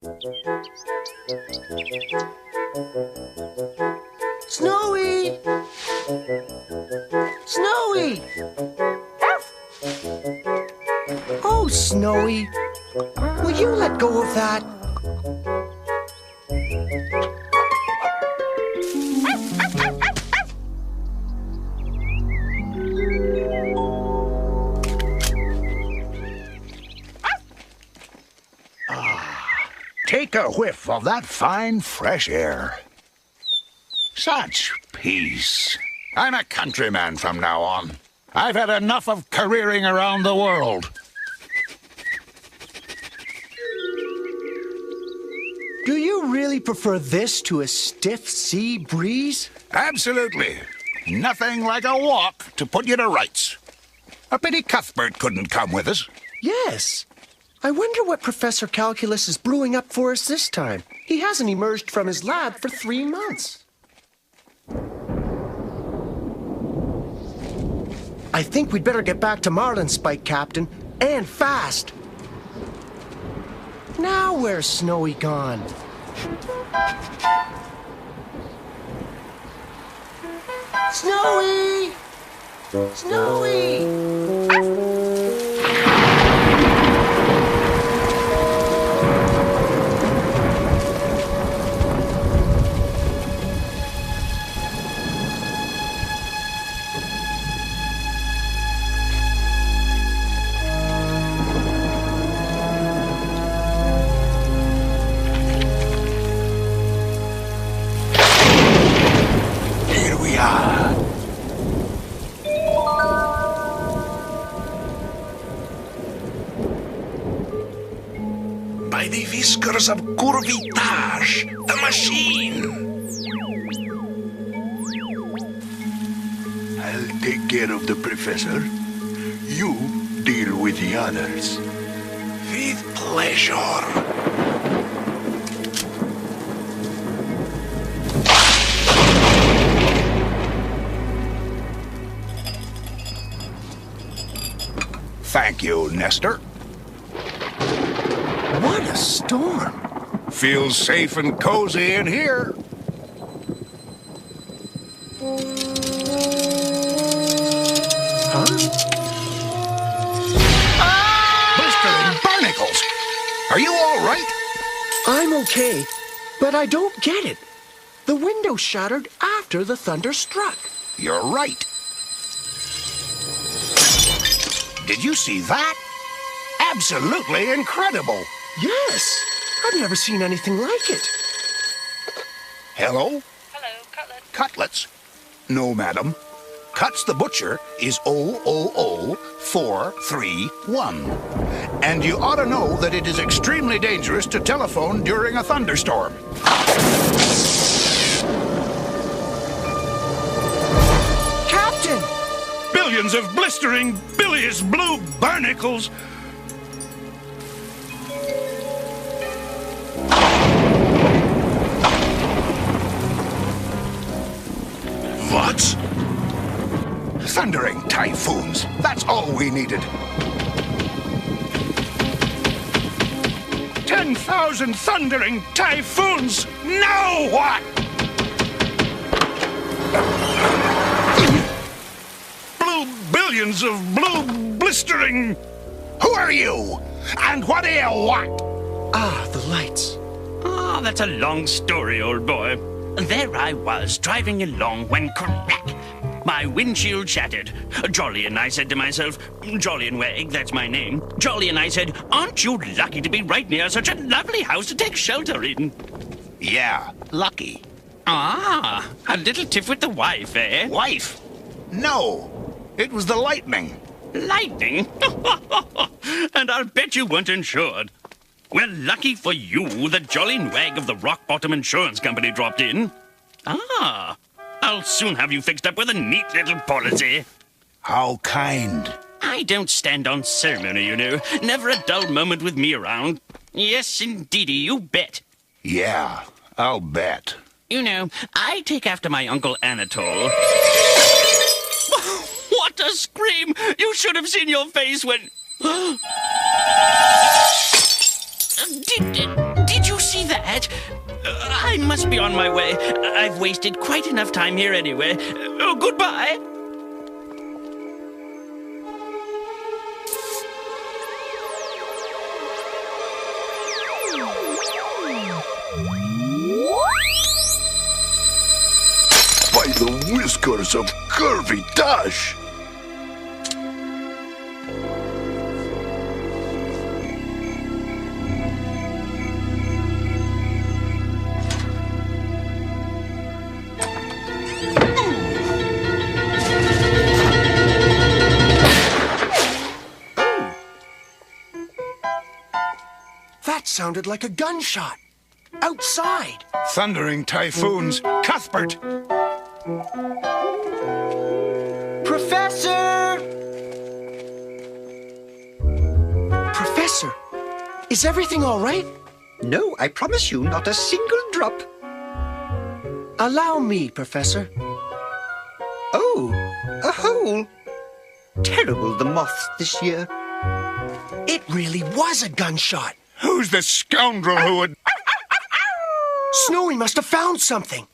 Snowy! Snowy! Oh, Snowy, will you let go of that? Take a whiff of that fine, fresh air. Such peace. I'm a countryman from now on. I've had enough of careering around the world. Do you really prefer this to a stiff sea breeze? Absolutely. Nothing like a walk to put you to rights. A pity Cuthbert couldn't come with us. Yes. I wonder what Professor Calculus is brewing up for us this time. He hasn't emerged from his lab for 3 months. I think we'd better get back to Marlinspike, Captain, and fast. Now where's Snowy gone? Snowy! Snowy! By the whiskers of Courvitage, the machine. I'll take care of the professor. You deal with the others. With pleasure. Thank you, Nestor. What a storm! Feels safe and cozy in here. Huh? Blistering barnacles! Are you all right? I'm okay, but I don't get it. The window shattered after the thunder struck. You're right. Did you see that? Absolutely incredible. Yes, I've never seen anything like it. Hello? Hello, Cutlet. Cutlets? No, madam. Cuts the Butcher is 000431. And you ought to know that it is extremely dangerous to telephone during a thunderstorm. Captain! Billions of blistering, bilious blue barnacles. What? Thundering typhoons. That's all we needed. 10,000 thundering typhoons. Now what? Billions of blue blistering. Who are you? And what do you want? Ah, the lights. Ah, that's a long story, old boy. There I was, driving along when crack! My windshield shattered. Jolly and I said to myself, Jolly and Wag, that's my name. Jolly and I said, aren't you lucky to be right near such a lovely house to take shelter in? Yeah, lucky. Ah, a little tiff with the wife, eh? Wife? No, it was the lightning. Lightning? And I'll bet you weren't insured. Well, lucky for you, the Jolly and Wag of the Rock Bottom Insurance Company dropped in. Ah, I'll soon have you fixed up with a neat little policy. How kind. I don't stand on ceremony, you know. Never a dull moment with me around. Yes, indeedy, you bet. Yeah, I'll bet. You know, I take after my Uncle Anatole. What a scream! You should have seen your face when... Did you that. I must be on my way. I've wasted quite enough time here anyway. Oh, goodbye. By the whiskers of Curvy Dash! That sounded like a gunshot. Outside. Thundering typhoons. Cuthbert! Professor! Professor, is everything all right? No, I promise you, not a single drop. Allow me, Professor. Oh, a hole. Terrible, the moths this year. It really was a gunshot. Who's the scoundrel who would... Snowy must have found something.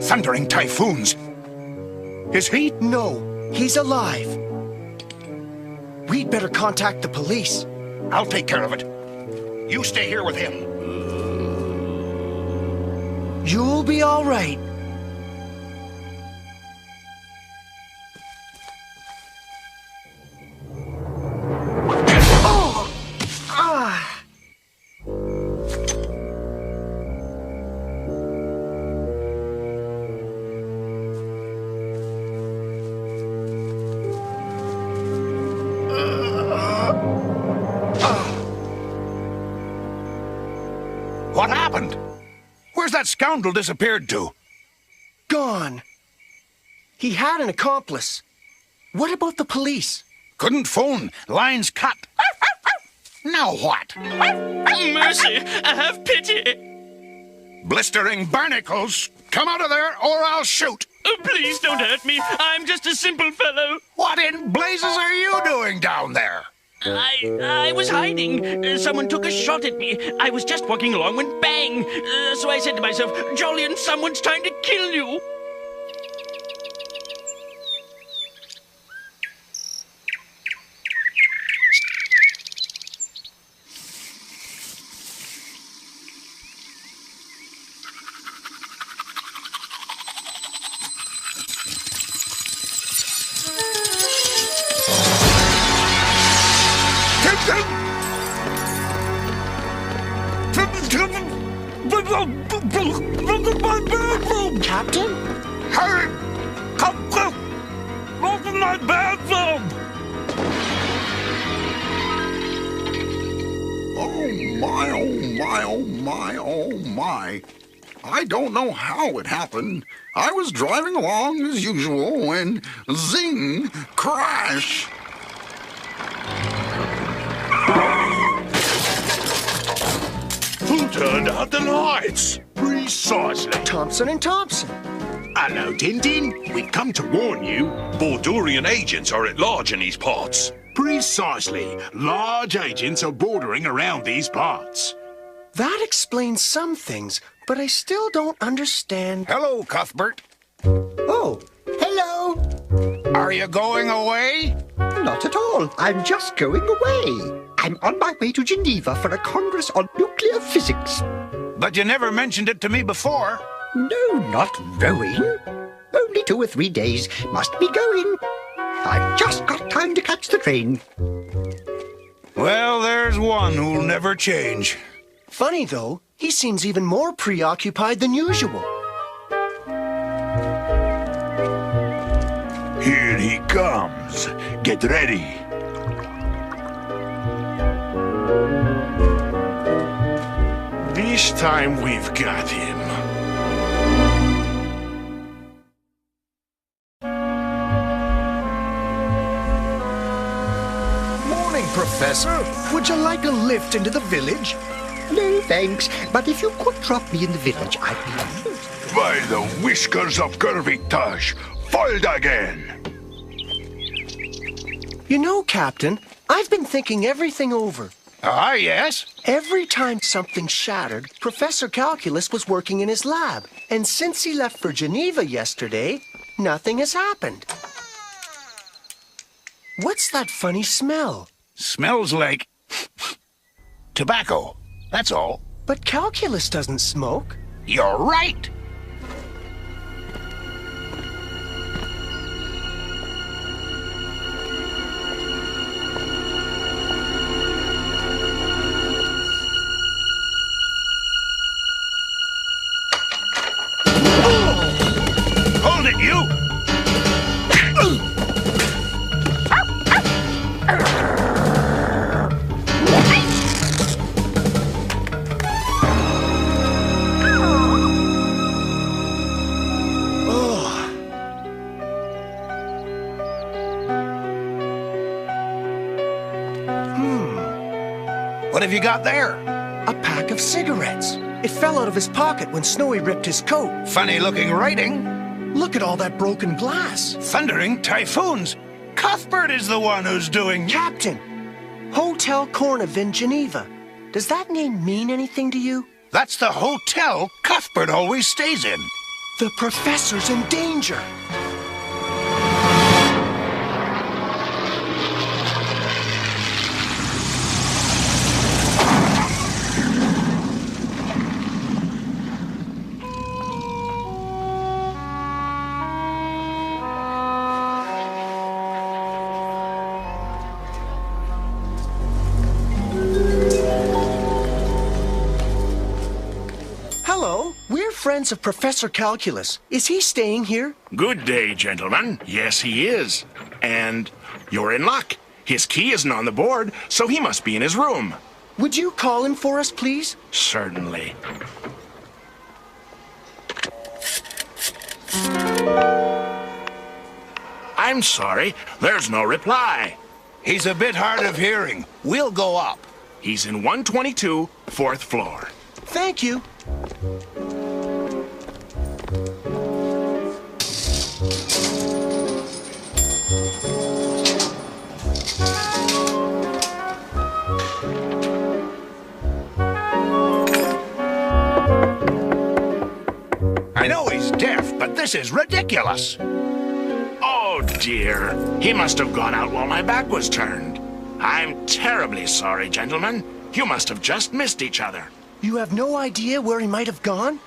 Thundering typhoons. Is he? No, he's alive. We'd better contact the police. I'll take care of it. You stay here with him. You'll be all right. Oh! Ah! What happened? Where's that scoundrel disappeared to? Gone. He had an accomplice. What about the police? Couldn't phone. Lines cut. Now what? Mercy, have pity. Blistering barnacles. Come out of there or I'll shoot. Oh, please don't hurt me. I'm just a simple fellow. What in blazes are you doing down there? I was hiding. Someone took a shot at me. I was just walking along when bang. So I said to myself, Jolyon, someone's trying to kill you. Captain? Hurry! Come quick! Open my bathroom! Oh my, oh my, oh my, oh my. I don't know how it happened. I was driving along as usual when zing, crash. Who turned out the lights? Precisely. Thompson and Thompson. Hello, Tintin. We've come to warn you. Bordurian agents are at large in these parts. Precisely. Large agents are bordering around these parts. That explains some things, but I still don't understand. Hello, Cuthbert. Oh, hello. Are you going away? Not at all. I'm just going away. I'm on my way to Geneva for a congress on nuclear physics. But you never mentioned it to me before. No, not rowing. Only 2 or 3 days. Must be going. I've just got time to catch the train. Well, there's one who'll never change. Funny, though, he seems even more preoccupied than usual. Here he comes. Get ready. This time we've got him. Morning, Professor. Would you like a lift into the village? No, thanks. But if you could drop me in the village, I'd be most... By the whiskers of Curvitage, foiled again. You know, Captain, I've been thinking everything over. Ah, yes? Every time something shattered, Professor Calculus was working in his lab. And since he left for Geneva yesterday, nothing has happened. What's that funny smell? Smells like tobacco. That's all. But Calculus doesn't smoke. You're right. Hold it, you! What have you got there? A pack of cigarettes. It fell out of his pocket when Snowy ripped his coat. Funny-looking writing. Look at all that broken glass. Thundering typhoons. Cuthbert is the one who's doing... Captain, Hotel Corneve in Geneva. Does that name mean anything to you? That's the hotel Cuthbert always stays in. The professor's in danger. Hello, we're friends of Professor Calculus. Is he staying here? Good day, gentlemen. Yes, he is. And you're in luck. His key isn't on the board, so he must be in his room. Would you call him for us, please? Certainly. I'm sorry, there's no reply. He's a bit hard of hearing. We'll go up. He's in 122, 4th floor. Thank you. I know he's deaf, but this is ridiculous. Oh dear, he must have gone out while my back was turned. I'm terribly sorry, gentlemen. You must have just missed each other. You have no idea where he might have gone?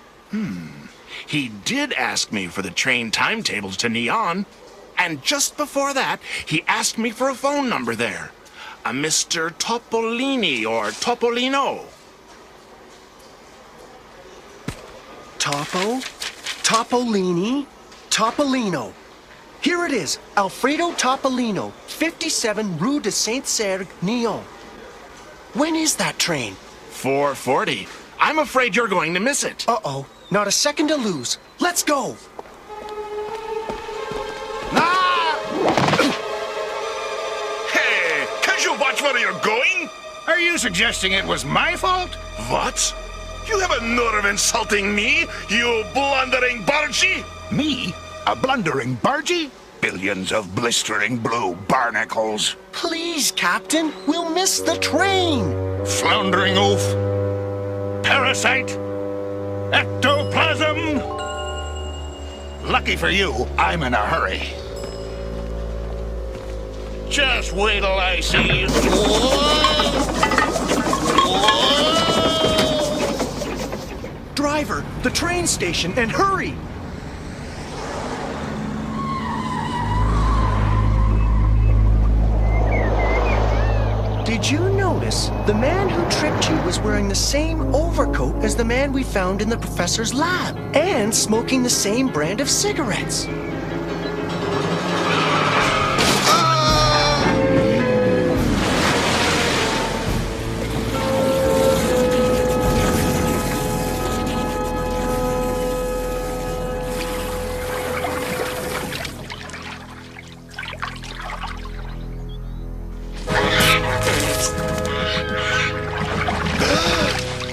He did ask me for the train timetables to Neon, and just before that, he asked me for a phone number there. A Mr. Topolini or Topolino. Topolini, Topolino. Here it is, Alfredo Topolino, 57 Rue de Saint-Sergue, Nyon. When is that train? 4:40. I'm afraid you're going to miss it. Uh-oh, not a second to lose. Let's go. Hey, can't you watch where you're going? Are you suggesting it was my fault? What? You have a nerve of insulting me, you blundering bargee? Me? A blundering bargee? Billions of blistering blue barnacles. Please, Captain, we'll miss the train. Floundering oaf. Parasite. Ectoplasm. Lucky for you, I'm in a hurry. Just wait till I see you. Driver, the train station, and hurry! Did you notice the man who tricked you was wearing the same overcoat as the man we found in the professor's lab and smoking the same brand of cigarettes?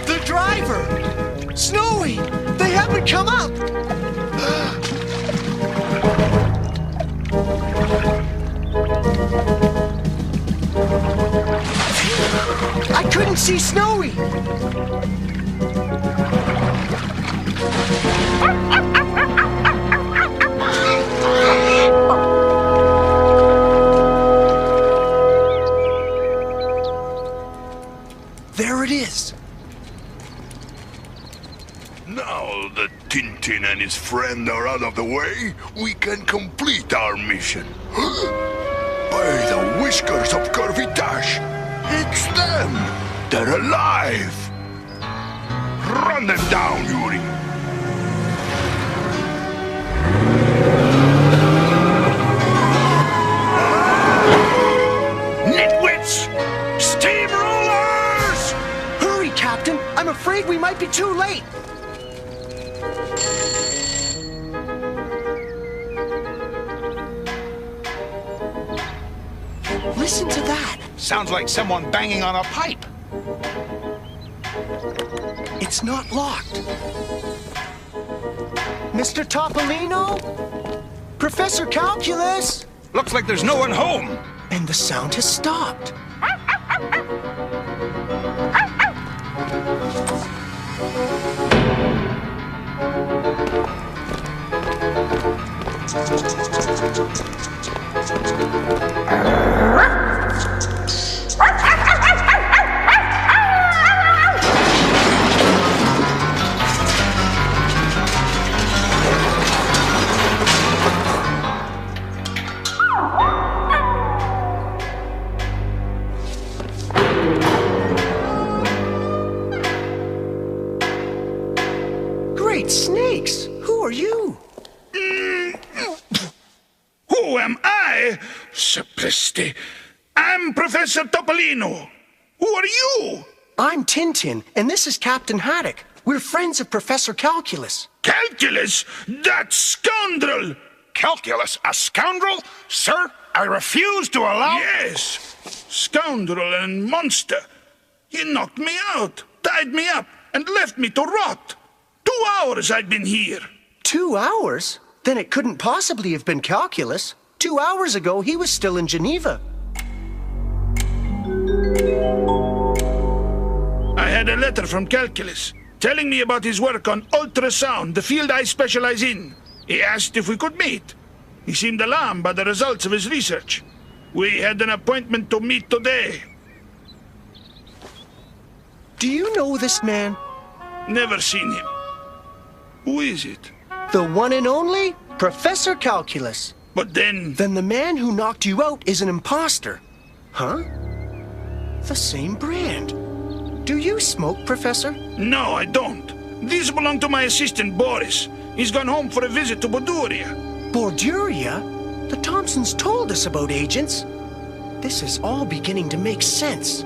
The driver! Snowy! They haven't come up! I couldn't don't see Snowy! There it is. Now that Tintin and his friend are out of the way, we can complete our mission. By the whiskers of Curvy Dash, it's them! They're alive! Run them down, Yuri! Nitwits! Steamrollers! Hurry, Captain! I'm afraid we might be too late! Listen to that! Sounds like someone banging on a pipe. It's not locked. Mr. Topolino? Professor Calculus? Looks like there's no one home. And the sound has stopped. Great snakes! Who are you? Who am I? Sapristi. I'm Professor Topolino. Who are you? I'm Tintin, and this is Captain Haddock. We're friends of Professor Calculus. Calculus? That scoundrel! Calculus, a scoundrel? Sir, I refuse to allow... Yes! Scoundrel and monster. He knocked me out, tied me up, and left me to rot. 2 hours I've been here. 2 hours? Then it couldn't possibly have been Calculus. 2 hours ago, he was still in Geneva. I had a letter from Calculus telling me about his work on ultrasound, the field I specialize in. He asked if we could meet. He seemed alarmed by the results of his research. We had an appointment to meet today. Do you know this man? Never seen him. Who is it? The one and only Professor Calculus. But then... Then the man who knocked you out is an imposter. Huh? The same brand. Do you smoke, Professor? No, I don't. These belong to my assistant, Boris. He's gone home for a visit to Borduria. Borduria? The Thompsons told us about agents. This is all beginning to make sense.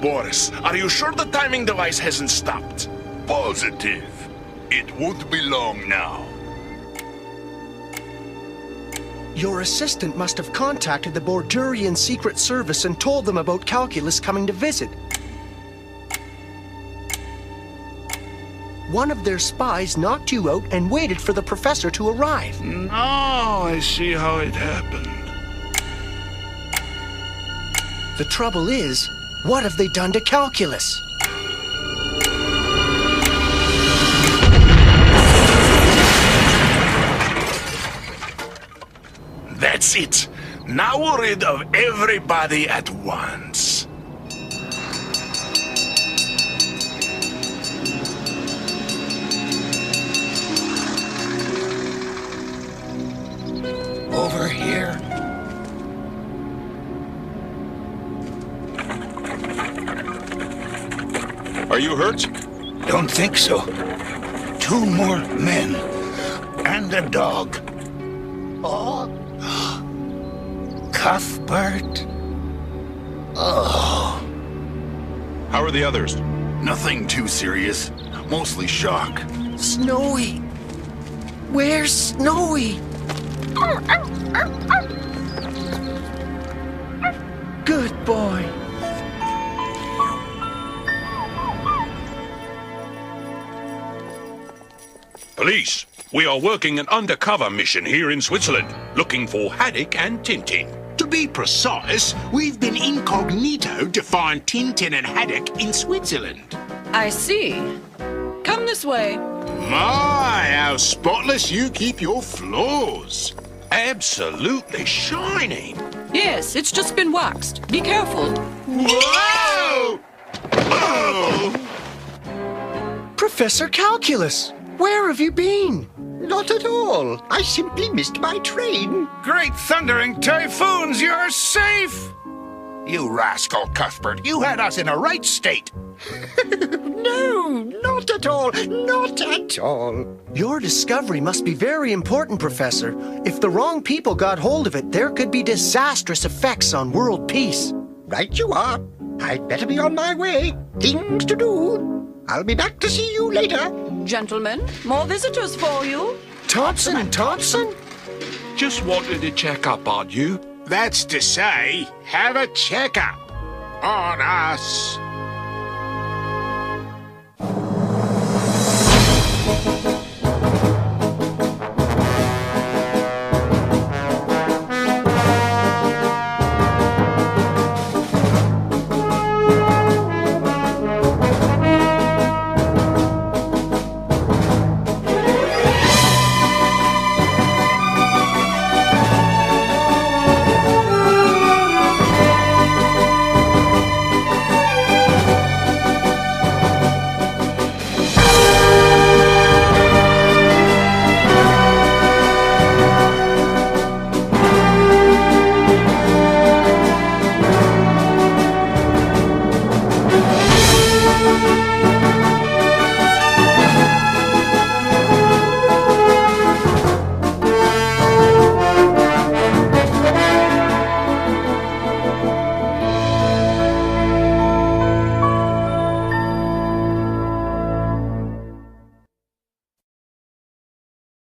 Boris, are you sure the timing device hasn't stopped? Positive. It won't be long now. Your assistant must have contacted the Bordurian Secret Service and told them about Calculus coming to visit. One of their spies knocked you out and waited for the professor to arrive. Now I see how it happened. The trouble is, what have they done to Calculus? That's it. Now we're rid of everybody at once. Over here. Are you hurt? Don't think so. 2 more men. And a dog. Oh. Cuthbert. Oh. How are the others? Nothing too serious. Mostly shock. Snowy. Where's Snowy? Good boy. Police, we are working an undercover mission here in Switzerland, looking for Haddock and Tintin. To be precise, we've been incognito to find Tintin and Haddock in Switzerland. I see. Come this way. My, how spotless you keep your floors. Absolutely shining. Yes, it's just been waxed. Be careful. Whoa! Oh! Professor Calculus, where have you been? Not at all. I simply missed my train. Great thundering typhoons, you're safe! You rascal, Cuthbert, you had us in a right state. No, not at all. Not at all. Your discovery must be very important, Professor. If the wrong people got hold of it, there could be disastrous effects on world peace. Right you are. I'd better be on my way. Things to do. I'll be back to see you later. Gentlemen, more visitors for you. Thompson and Thompson? Just wanted to check up on you. That's to say, have a checkup on us.